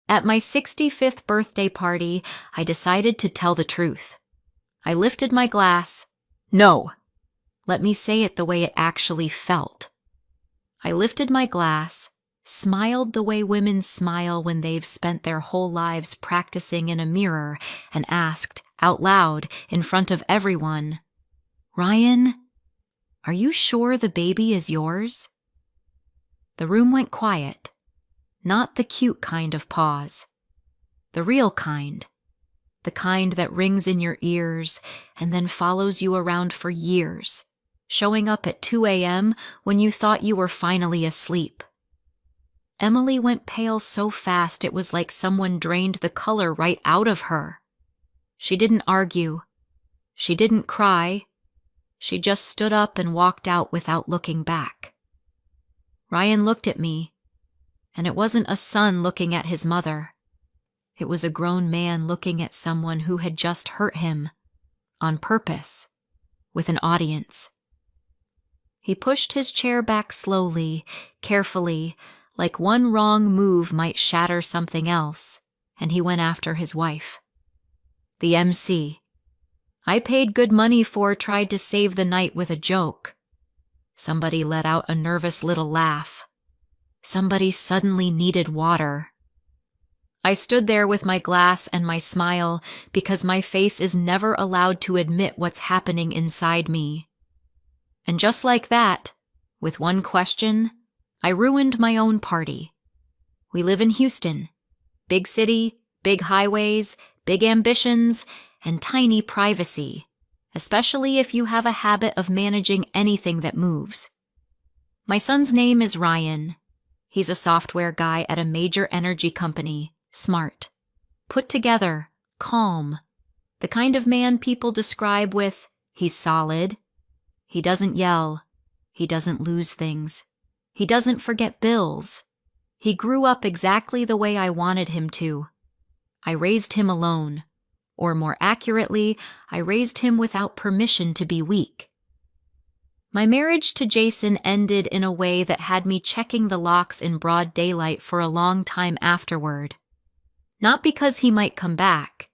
At my 65th birthday party, I decided to tell the truth. I lifted my glass. No! Let me say it the way it actually felt. I lifted my glass, smiled the way women smile when they've spent their whole lives practicing in a mirror, and asked, out loud, in front of everyone, "Ryan, are you sure the baby is yours?" The room went quiet. Not the cute kind of pause. The real kind. The kind that rings in your ears and then follows you around for years, showing up at 2 a.m. when you thought you were finally asleep. Emily went pale so fast it was like someone drained the color right out of her. She didn't argue. She didn't cry. She just stood up and walked out without looking back. Ryan looked at me, and it wasn't a son looking at his mother. It was a grown man looking at someone who had just hurt him, on purpose, with an audience. He pushed his chair back slowly, carefully, like one wrong move might shatter something else, and he went after his wife. The MC I paid good money for tried to save the night with a joke. Somebody let out a nervous little laugh. Somebody suddenly needed water. I stood there with my glass and my smile because my face is never allowed to admit what's happening inside me. And just like that, with one question, I ruined my own party. We live in Houston. Big city, big highways, big ambitions, and tiny privacy, especially if you have a habit of managing anything that moves. My son's name is Ryan. He's a software guy at a major energy company, smart, put together, calm, the kind of man people describe with, he's solid. He doesn't yell. He doesn't lose things. He doesn't forget bills. He grew up exactly the way I wanted him to. I raised him alone. Or more accurately, I raised him without permission to be weak. My marriage to Jason ended in a way that had me checking the locks in broad daylight for a long time afterward. Not because he might come back,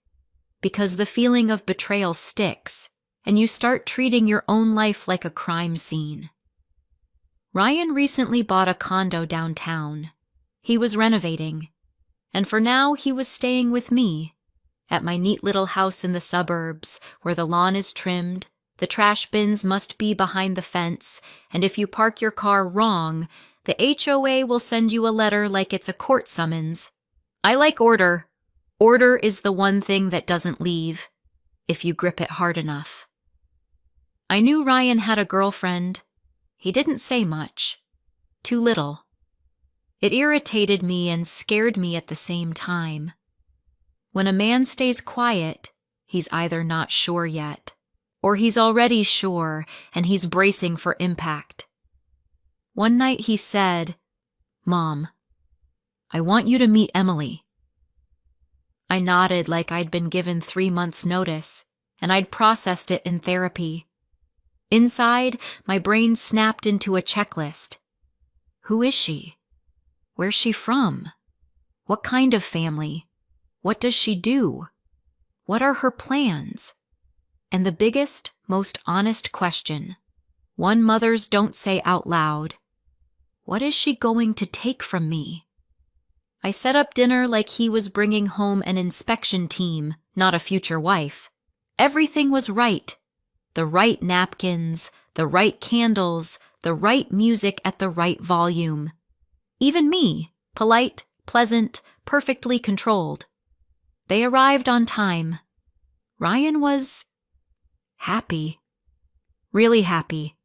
because the feeling of betrayal sticks, and you start treating your own life like a crime scene. Ryan recently bought a condo downtown. He was renovating, and for now he was staying with me, at my neat little house in the suburbs, where the lawn is trimmed, the trash bins must be behind the fence, and if you park your car wrong, the HOA will send you a letter like it's a court summons. I like order. Order is the one thing that doesn't leave, if you grip it hard enough. I knew Ryan had a girlfriend. He didn't say much. Too little. It irritated me and scared me at the same time. When a man stays quiet, he's either not sure yet, or he's already sure and he's bracing for impact. One night he said, "Mom, I want you to meet Emily." I nodded like I'd been given 3 months' notice, and I'd processed it in therapy. Inside, my brain snapped into a checklist. Who is she? Where's she from? What kind of family? What does she do? What are her plans? And the biggest, most honest question, one mothers don't say out loud, what is she going to take from me? I set up dinner like he was bringing home an inspection team, not a future wife. Everything was right. The right napkins, the right candles, the right music at the right volume. Even me, polite, pleasant, perfectly controlled. They arrived on time. Ryan was happy. Really happy.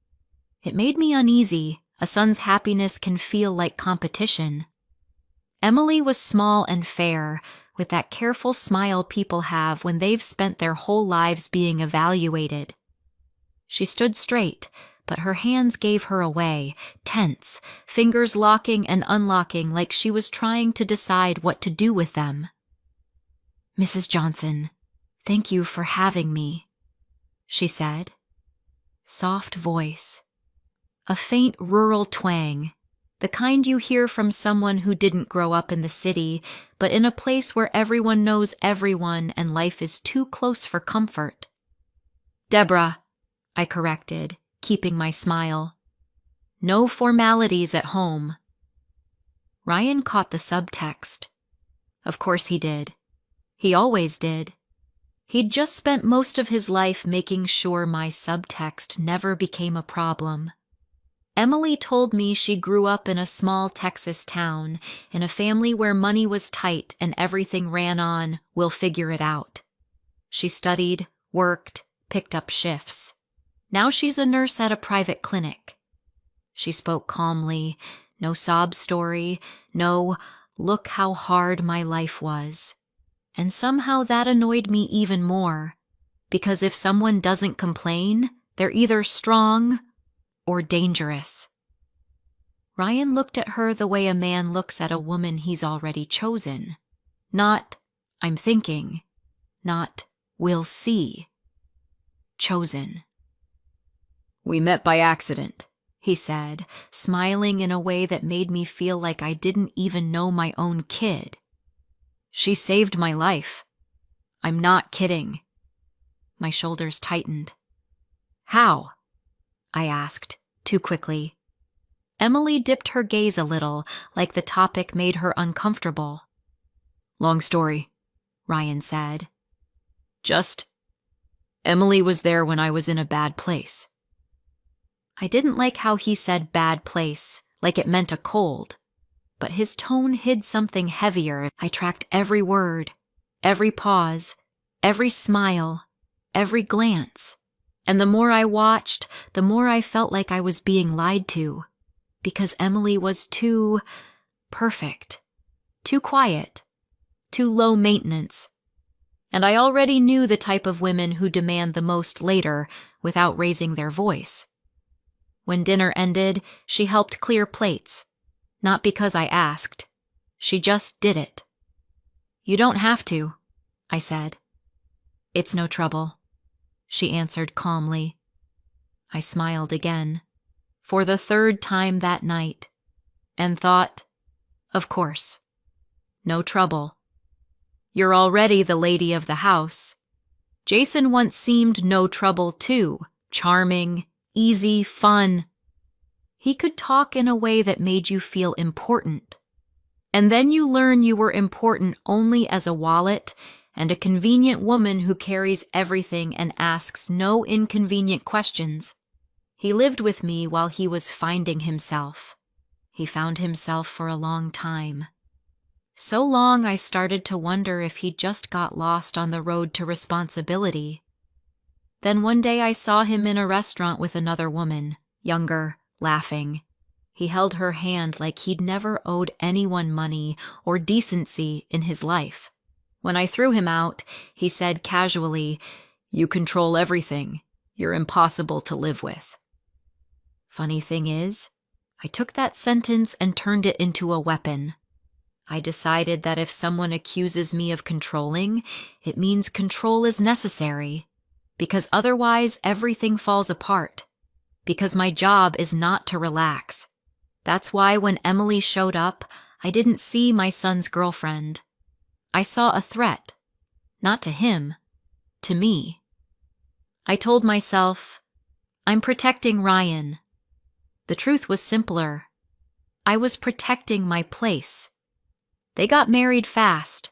It made me uneasy. A son's happiness can feel like competition. Emily was small and fair, with that careful smile people have when they've spent their whole lives being evaluated. She stood straight, but her hands gave her away, tense, fingers locking and unlocking like she was trying to decide what to do with them. "Mrs. Johnson, thank you for having me," she said. Soft voice. A faint rural twang, The kind you hear from someone who didn't grow up in the city, but in a place where everyone knows everyone and life is too close for comfort. Deborah, I corrected, keeping my smile. No formalities at home. Ryan caught the subtext. Of course he did. He always did. He'd just spent most of his life making sure my subtext never became a problem. Emily told me she grew up in a small Texas town, in a family where money was tight and everything ran on, we'll figure it out. She studied, worked, picked up shifts. Now she's a nurse at a private clinic. She spoke calmly, no sob story, no, look how hard my life was. And somehow that annoyed me even more, because if someone doesn't complain, they're either strong or dangerous. Ryan looked at her the way a man looks at a woman he's already chosen. Not, I'm thinking. Not, we'll see. Chosen. We met by accident, he said, smiling in a way that made me feel like I didn't even know my own kid. She saved my life. I'm not kidding. My shoulders tightened. How? I asked, too quickly. Emily dipped her gaze a little, like the topic made her uncomfortable. Long story, Ryan said. Emily was there when I was in a bad place. I didn't like how he said bad place, like it meant a cold. But his tone hid something heavier. I tracked every word, every pause, every smile, every glance. And the more I watched, the more I felt like I was being lied to. Because Emily was too perfect, too quiet, too low maintenance. And I already knew the type of women who demand the most later without raising their voice. When dinner ended, she helped clear plates. Not because I asked. She just did it. You don't have to, I said. It's no trouble, she answered calmly. I smiled again, for the third time that night, and thought, of course, no trouble. You're already the lady of the house. Jason once seemed no trouble too, charming, easy, fun. He could talk in a way that made you feel important. And then you learn you were important only as a wallet and a convenient woman who carries everything and asks no inconvenient questions. He lived with me while he was finding himself. He found himself for a long time. So long I started to wonder if he just got lost on the road to responsibility. Then one day I saw him in a restaurant with another woman, younger, laughing. He held her hand like he'd never owed anyone money or decency in his life. When I threw him out, he said casually, "You control everything. You're impossible to live with." Funny thing is, I took that sentence and turned it into a weapon. I decided that if someone accuses me of controlling, it means control is necessary, because otherwise everything falls apart. Because my job is not to relax. That's why when Emily showed up, I didn't see my son's girlfriend. I saw a threat. Not to him, to me. I told myself, I'm protecting Ryan. The truth was simpler. I was protecting my place. They got married fast.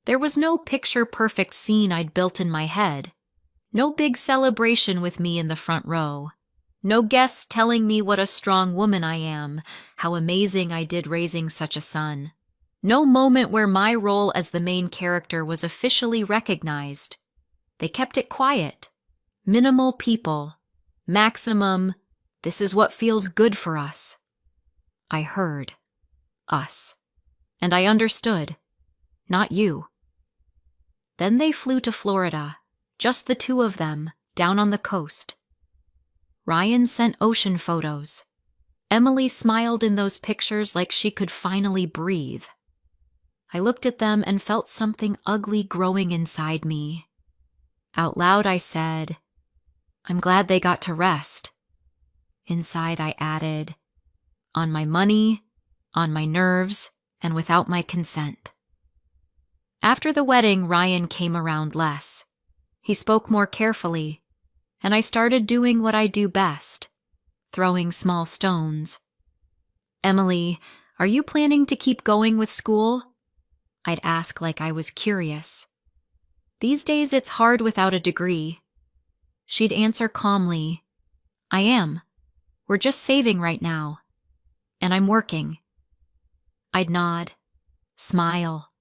There was no picture-perfect scene I'd built in my head. No big celebration with me in the front row. No guests telling me what a strong woman I am, how amazing I did raising such a son. No moment where my role as the main character was officially recognized. They kept it quiet. Minimal people. Maximum, this is what feels good for us. I heard. Us. And I understood. Not you. Then they flew to Florida. Just the two of them, down on the coast. Ryan sent ocean photos. Emily smiled in those pictures like she could finally breathe. I looked at them and felt something ugly growing inside me. Out loud I said, I'm glad they got to rest. Inside I added, on my money, on my nerves, and without my consent. After the wedding, Ryan came around less. He spoke more carefully, and I started doing what I do best, throwing small stones. "Emily, are you planning to keep going with school?" I'd ask like I was curious. "These days it's hard without a degree." She'd answer calmly, "I am. We're just saving right now. And I'm working." I'd nod, smile,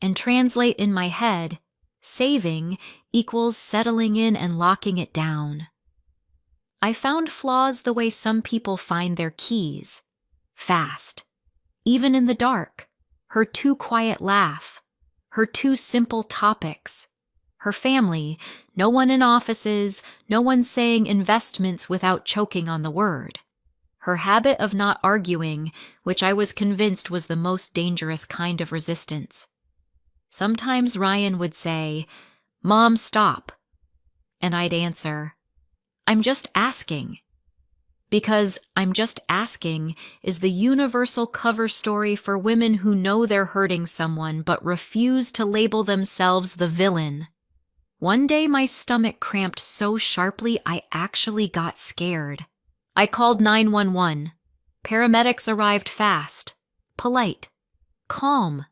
and translate in my head, saving equals settling in and locking it down. I found flaws the way some people find their keys, fast, even in the dark. Her too quiet laugh, her too simple topics, her family, no one in offices, no one saying investments without choking on the word. Her habit of not arguing, which I was convinced was the most dangerous kind of resistance. Sometimes Ryan would say, "Mom, stop." And I'd answer, "I'm just asking." Because "I'm just asking" is the universal cover story for women who know they're hurting someone but refuse to label themselves the villain. One day my stomach cramped so sharply I actually got scared. I called 911. Paramedics arrived fast, polite, calm.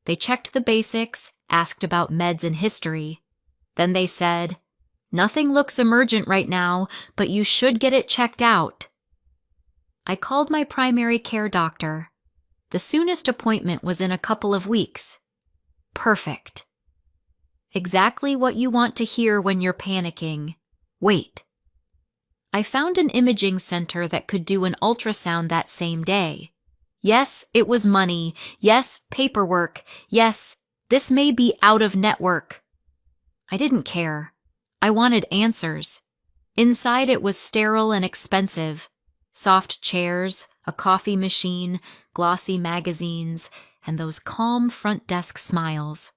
They checked the basics, asked about meds and history. Then they said, "Nothing looks emergent right now, but you should get it checked out." I called my primary care doctor. The soonest appointment was in a couple of weeks. Perfect. Exactly what you want to hear when you're panicking. Wait. I found an imaging center that could do an ultrasound that same day. Yes, it was money. Yes, paperwork. Yes, this may be out of network. I didn't care. I wanted answers. Inside it was sterile and expensive. Soft chairs, a coffee machine, glossy magazines, and those calm front desk smiles.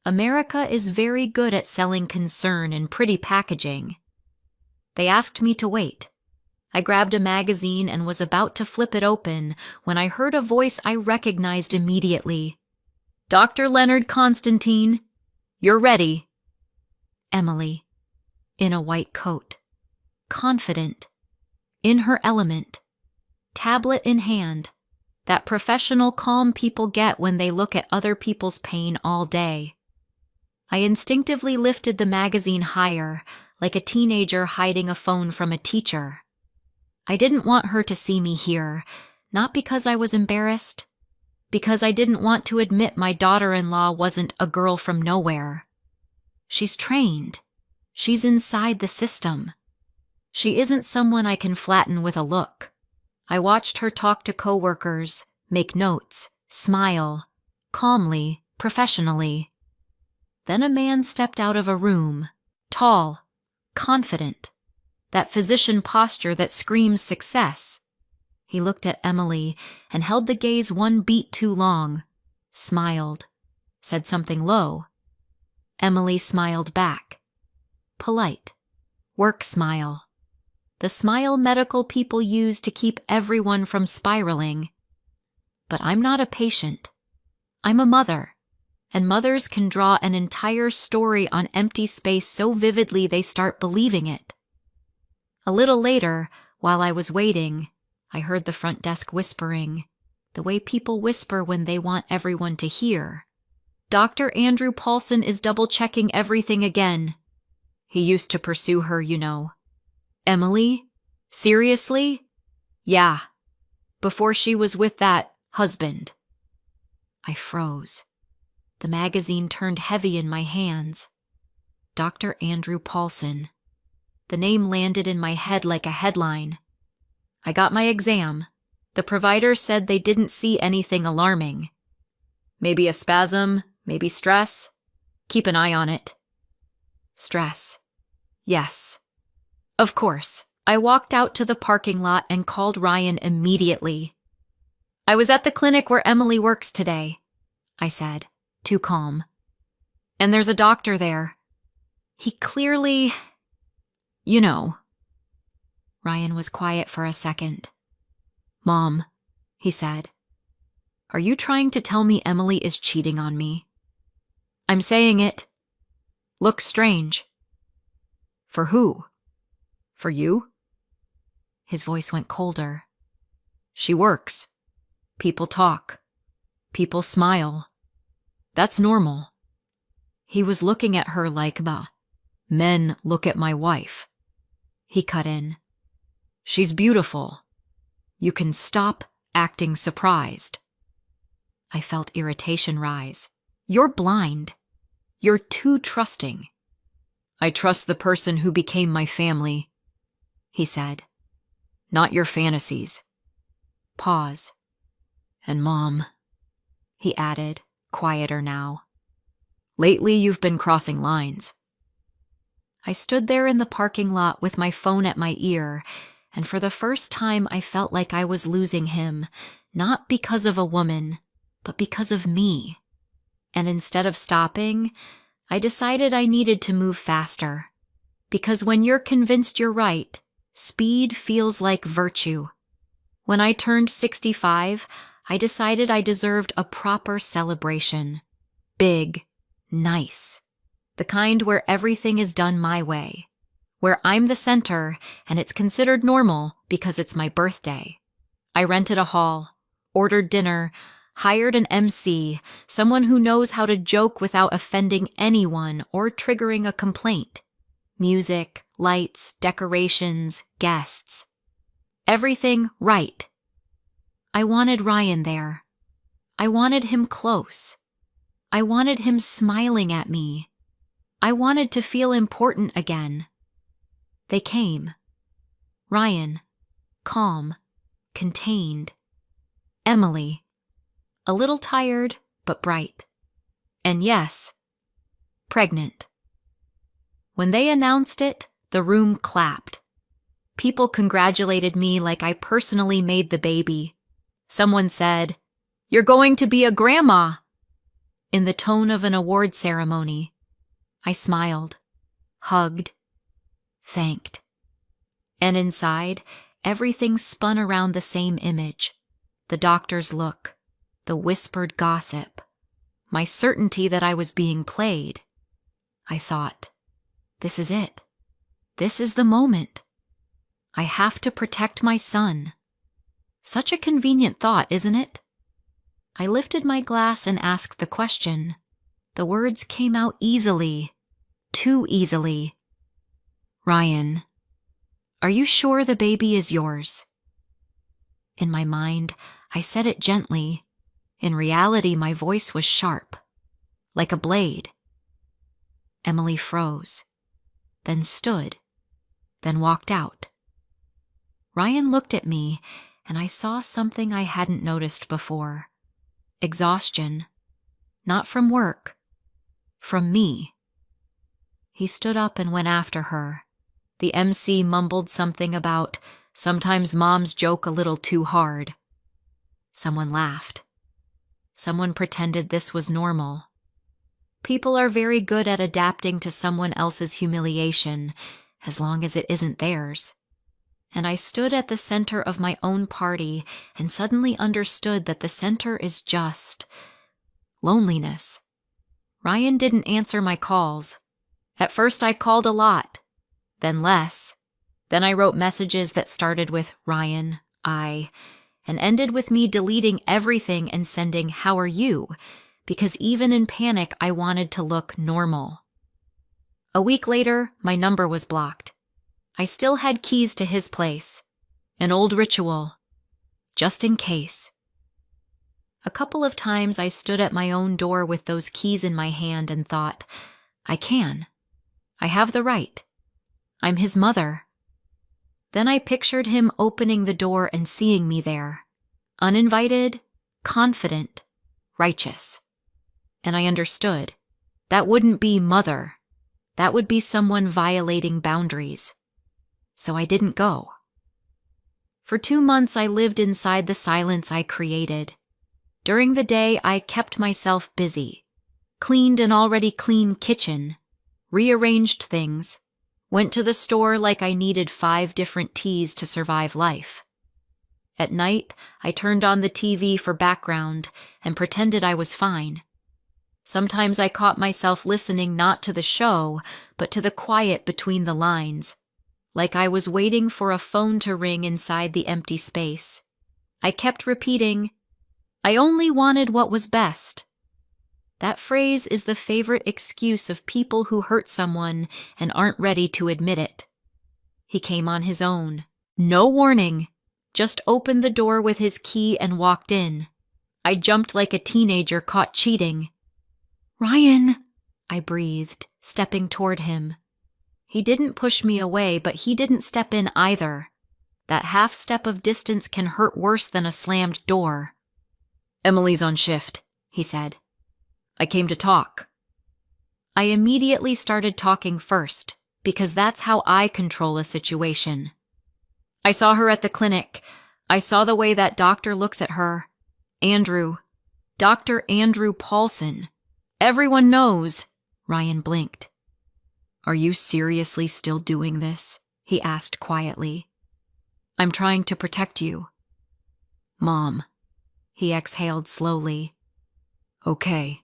America is very good at selling concern in pretty packaging. They asked me to wait. I grabbed a magazine and was about to flip it open when I heard a voice I recognized immediately. "Dr. Leonard Constantine, you're ready." Emily, in a white coat, confident, in her element, tablet in hand, that professional calm people get when they look at other people's pain all day. I instinctively lifted the magazine higher, like a teenager hiding a phone from a teacher. I didn't want her to see me here, not because I was embarrassed, because I didn't want to admit my daughter-in-law wasn't a girl from nowhere. She's trained. She's inside the system. She isn't someone I can flatten with a look. I watched her talk to coworkers, make notes, smile, calmly, professionally. Then a man stepped out of a room, tall, confident, that physician posture that screams success. He looked at Emily and held the gaze one beat too long, smiled, said something low. Emily smiled back. Polite, work smile. The smile medical people use to keep everyone from spiraling. But I'm not a patient. I'm a mother. And mothers can draw an entire story on empty space so vividly they start believing it. A little later, while I was waiting, I heard the front desk whispering, the way people whisper when they want everyone to hear. "Dr. Andrew Paulson is double-checking everything again. He used to pursue her, you know." "Emily? Seriously?" "Yeah. Before she was with that husband." I froze. The magazine turned heavy in my hands. Dr. Andrew Paulson. The name landed in my head like a headline. I got my exam. The provider said they didn't see anything alarming. Maybe a spasm, maybe stress. Keep an eye on it. Stress. Yes. Of course. I walked out to the parking lot and called Ryan immediately. "I was at the clinic where Emily works today," I said, too calm. "And there's a doctor there. He clearly... you know." Ryan was quiet for a second. "Mom," he said, Are you trying to tell me Emily is cheating on me? I'm saying it. Looks strange. For who? For you? His voice went colder. She works. People talk. People smile. That's normal. He was looking at her like the men look at my wife. He cut in. She's beautiful. You can stop acting surprised. I felt irritation rise. You're blind. You're too trusting. I trust the person who became my family, he said. Not your fantasies. Pause. And Mom, he added, quieter now. Lately you've been crossing lines. I stood there in the parking lot with my phone at my ear, and for the first time I felt like I was losing him, not because of a woman, but because of me. And instead of stopping, I decided I needed to move faster. Because when you're convinced you're right, speed feels like virtue. When I turned 65, I decided I deserved a proper celebration. Big, nice. The kind where everything is done my way. Where I'm the center and it's considered normal because it's my birthday. I rented a hall, ordered dinner, hired an MC, someone who knows how to joke without offending anyone or triggering a complaint. Music, lights, decorations, guests. Everything right. I wanted Ryan there. I wanted him close. I wanted him smiling at me. I wanted to feel important again. They came. Ryan, calm, contained. Emily, a little tired but bright. And yes, pregnant. When they announced it, the room clapped. People congratulated me like I personally made the baby. Someone said, "You're going to be a grandma," in the tone of an award ceremony. I smiled, hugged, thanked. And inside, everything spun around the same image. The doctor's look, the whispered gossip, my certainty that I was being played. I thought, this is it. This is the moment. I have to protect my son. Such a convenient thought, isn't it? I lifted my glass and asked the question. The words came out easily, too easily. Ryan, are you sure the baby is yours? In my mind, I said it gently. In reality, my voice was sharp, like a blade. Emily froze, then stood, then walked out. Ryan looked at me, and I saw something I hadn't noticed before. Exhaustion. Not from work. From me. He stood up and went after her. The MC mumbled something about, sometimes moms joke a little too hard. Someone laughed. Someone pretended this was normal. People are very good at adapting to someone else's humiliation, as long as it isn't theirs. And I stood at the center of my own party and suddenly understood that the center is just loneliness. Ryan didn't answer my calls. At first I called a lot, then less. Then I wrote messages that started with Ryan, I, and ended with me deleting everything and sending, "How are you?" because even in panic I wanted to look normal. A week later, my number was blocked. I still had keys to his place. An old ritual. Just in case. A couple of times I stood at my own door with those keys in my hand and thought, I can. I have the right. I'm his mother. Then I pictured him opening the door and seeing me there. Uninvited, confident, righteous. And I understood. That wouldn't be mother. That would be someone violating boundaries. So I didn't go. For 2 months I lived inside the silence I created. During the day I kept myself busy, cleaned an already clean kitchen, rearranged things, went to the store like I needed 5 different teas to survive life. At night, I turned on the TV for background and pretended I was fine. Sometimes I caught myself listening not to the show, but to the quiet between the lines, like I was waiting for a phone to ring inside the empty space. I kept repeating, "I only wanted what was best." That phrase is the favorite excuse of people who hurt someone and aren't ready to admit it. He came on his own. No warning. Just opened the door with his key and walked in. I jumped like a teenager caught cheating. "Ryan," I breathed, stepping toward him. He didn't push me away, but he didn't step in either. That half step of distance can hurt worse than a slammed door. "Emily's on shift," he said. "I came to talk." I immediately started talking first, because that's how I control a situation. "I saw her at the clinic. I saw the way that doctor looks at her. Andrew. Dr. Andrew Paulson. Everyone knows." Ryan blinked. "Are you seriously still doing this?" he asked quietly. "I'm trying to protect you." "Mom." He exhaled slowly. "Okay.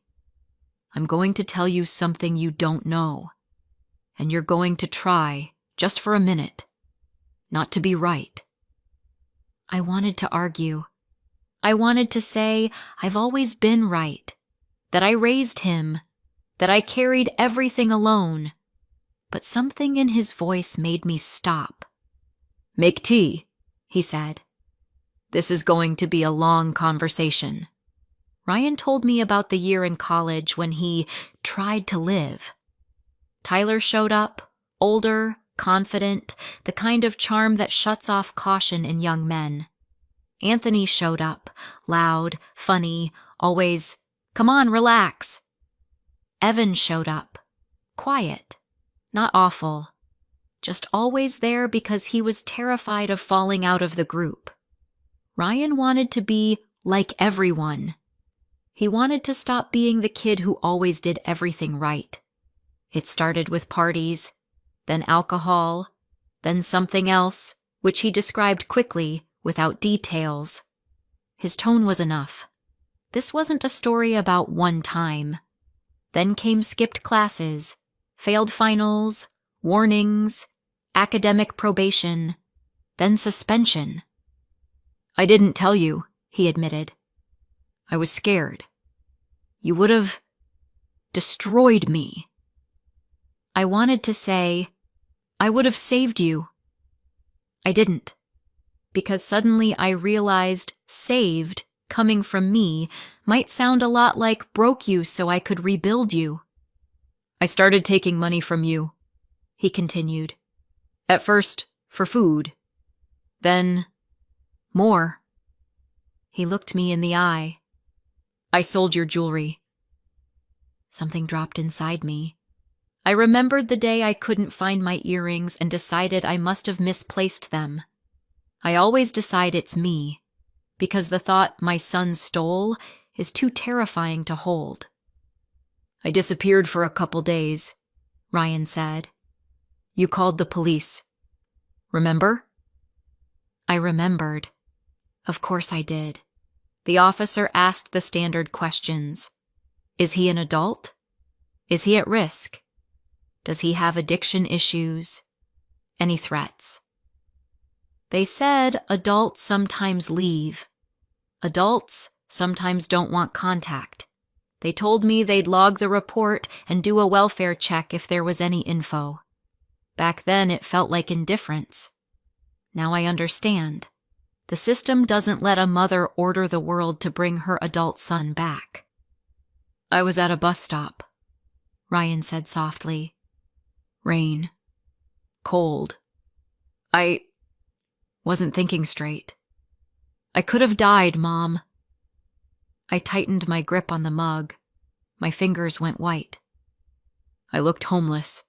I'm going to tell you something you don't know. And you're going to try, just for a minute, not to be right." I wanted to argue. I wanted to say I've always been right, that I raised him, that I carried everything alone. But something in his voice made me stop. "Make tea," he said. "This is going to be a long conversation." Ryan told me about the year in college when he tried to live. Tyler showed up, older, confident, the kind of charm that shuts off caution in young men. Anthony showed up, loud, funny, always, "Come on, relax." Evan showed up, quiet, not awful, just always there because he was terrified of falling out of the group. Ryan wanted to be like everyone. He wanted to stop being the kid who always did everything right. It started with parties, then alcohol, then something else, which he described quickly, without details. His tone was enough. This wasn't a story about one time. Then came skipped classes, failed finals, warnings, academic probation, then suspension. "I didn't tell you," he admitted. "I was scared. You would have destroyed me." I wanted to say, "I would have saved you." I didn't, because suddenly I realized saved, coming from me, might sound a lot like broke you so I could rebuild you. "I started taking money from you," he continued. "At first, for food. Then, more." He looked me in the eye. "I sold your jewelry." Something dropped inside me. I remembered the day I couldn't find my earrings and decided I must have misplaced them. I always decide it's me, because the thought my son stole is too terrifying to hold. "I disappeared for a couple days," Ryan said. "You called the police. Remember?" I remembered. Of course I did. The officer asked the standard questions. Is he an adult? Is he at risk? Does he have addiction issues? Any threats? They said adults sometimes leave. Adults sometimes don't want contact. They told me they'd log the report and do a welfare check if there was any info. Back then it felt like indifference. Now I understand. The system doesn't let a mother order the world to bring her adult son back. "I was at a bus stop," Ryan said softly. "Rain. Cold. I wasn't thinking straight. I could have died, Mom." I tightened my grip on the mug. My fingers went white. "I looked homeless,"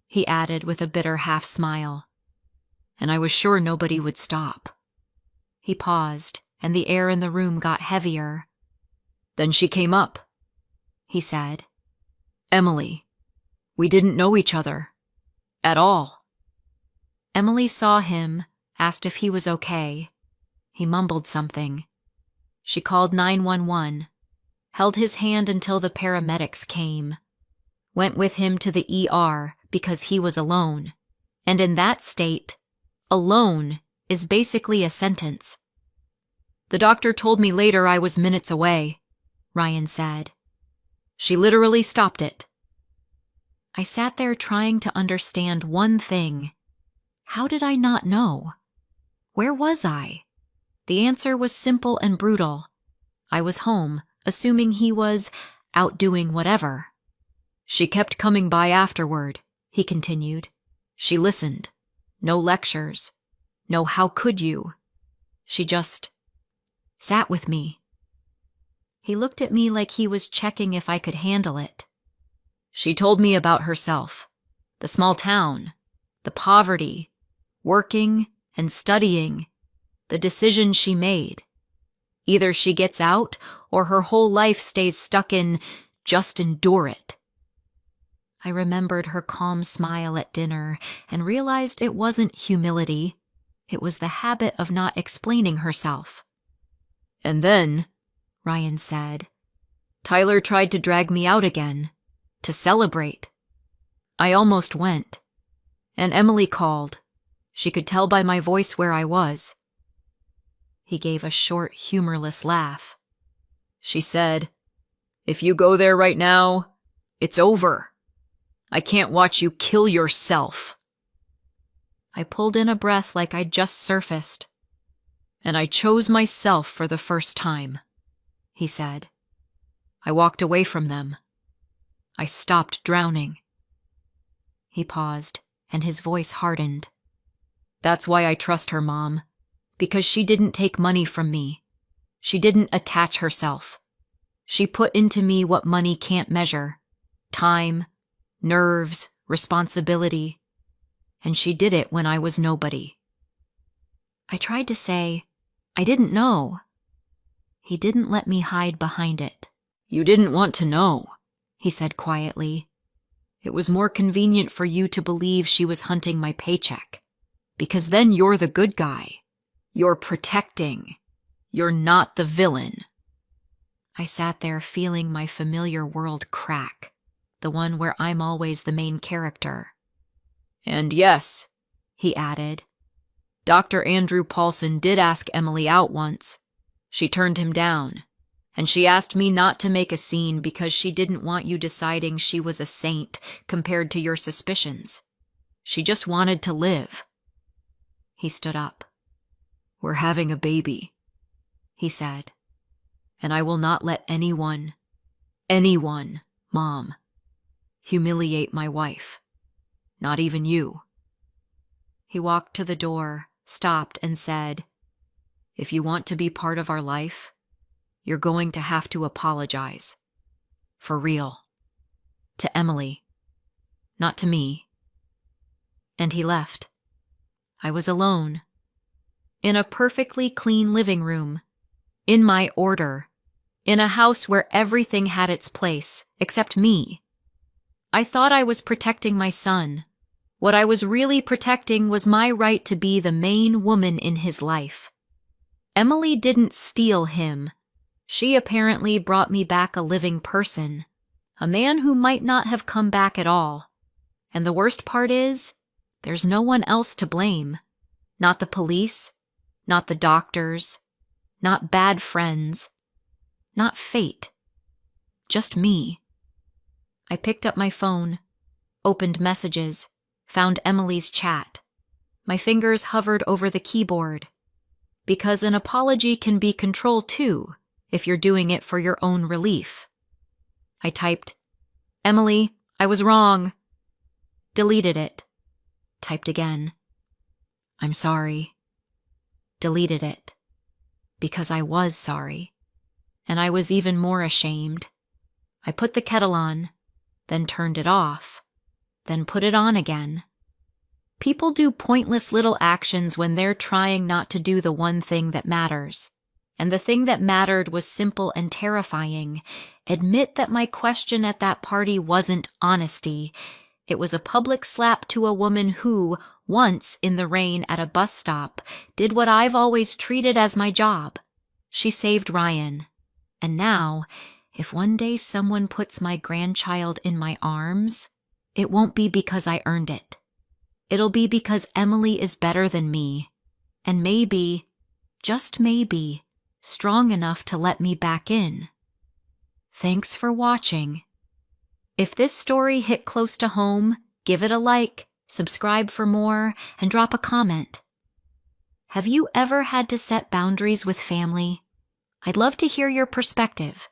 he added with a bitter half-smile. "And I was sure nobody would stop." He paused, and the air in the room got heavier. "Then she came up," he said. "Emily. We didn't know each other. At all." Emily saw him, asked if he was okay. He mumbled something. She called 911, held his hand until the paramedics came, went with him to the ER because he was alone, and in that state, alone is basically a sentence. The doctor told me later I was minutes away, Ryan said. She literally stopped it. I sat there trying to understand one thing. How did I not know? Where was I? The answer was simple and brutal. I was home, assuming he was out doing whatever. She kept coming by afterward, he continued. She listened. No lectures. No how could you. She just sat with me. He looked at me like he was checking if I could handle it. She told me about herself, the small town, the poverty, working and studying, the decision she made. Either she gets out or her whole life stays stuck in just endure it. I remembered her calm smile at dinner and realized it wasn't humility. It was the habit of not explaining herself. And then, Ryan said, Tyler tried to drag me out again, to celebrate. I almost went. And Emily called. She could tell by my voice where I was. He gave a short, humorless laugh. She said, If you go there right now, it's over. I can't watch you kill yourself. I pulled in a breath like I'd just surfaced. And I chose myself for the first time, he said. I walked away from them. I stopped drowning. He paused, and his voice hardened. That's why I trust her, Mom. Because she didn't take money from me. She didn't attach herself. She put into me what money can't measure. Time, nerves, responsibility. And she did it when I was nobody. I tried to say, I didn't know. He didn't let me hide behind it. You didn't want to know, he said quietly. It was more convenient for you to believe she was hunting my paycheck. Because then you're the good guy. You're protecting. You're not the villain. I sat there feeling my familiar world crack, the one where I'm always the main character. And yes, he added, Dr. Andrew Paulson did ask Emily out once. She turned him down, and she asked me not to make a scene because she didn't want you deciding she was a saint compared to your suspicions. She just wanted to live. He stood up. We're having a baby, he said, and I will not let anyone, Mom, humiliate my wife. Not even you. He walked to the door, stopped, and said, If you want to be part of our life, you're going to have to apologize. For real. To Emily. Not to me. And he left. I was alone. In a perfectly clean living room. In my order. In a house where everything had its place, except me. I thought I was protecting my son. What I was really protecting was my right to be the main woman in his life. Emily didn't steal him. She apparently brought me back a living person, a man who might not have come back at all. And the worst part is, there's no one else to blame. Not the police, not the doctors, not bad friends, not fate. Just me. I picked up my phone, opened messages, found Emily's chat. My fingers hovered over the keyboard. Because an apology can be control too, if you're doing it for your own relief. I typed, Emily, I was wrong. Deleted it. Typed again. I'm sorry. Deleted it. Because I was sorry. And I was even more ashamed. I put the kettle on, then turned it off, then put it on again. People do pointless little actions when they're trying not to do the one thing that matters. And the thing that mattered was simple and terrifying. Admit that my question at that party wasn't honesty. It was a public slap to a woman who, once in the rain at a bus stop, did what I've always treated as my job. She saved Ryan. And now, if one day someone puts my grandchild in my arms, it won't be because I earned it. It'll be because Emily is better than me, and maybe, just maybe, strong enough to let me back in. Thanks for watching. If this story hit close to home, give it a like, subscribe for more, and drop a comment. Have you ever had to set boundaries with family? I'd love to hear your perspective.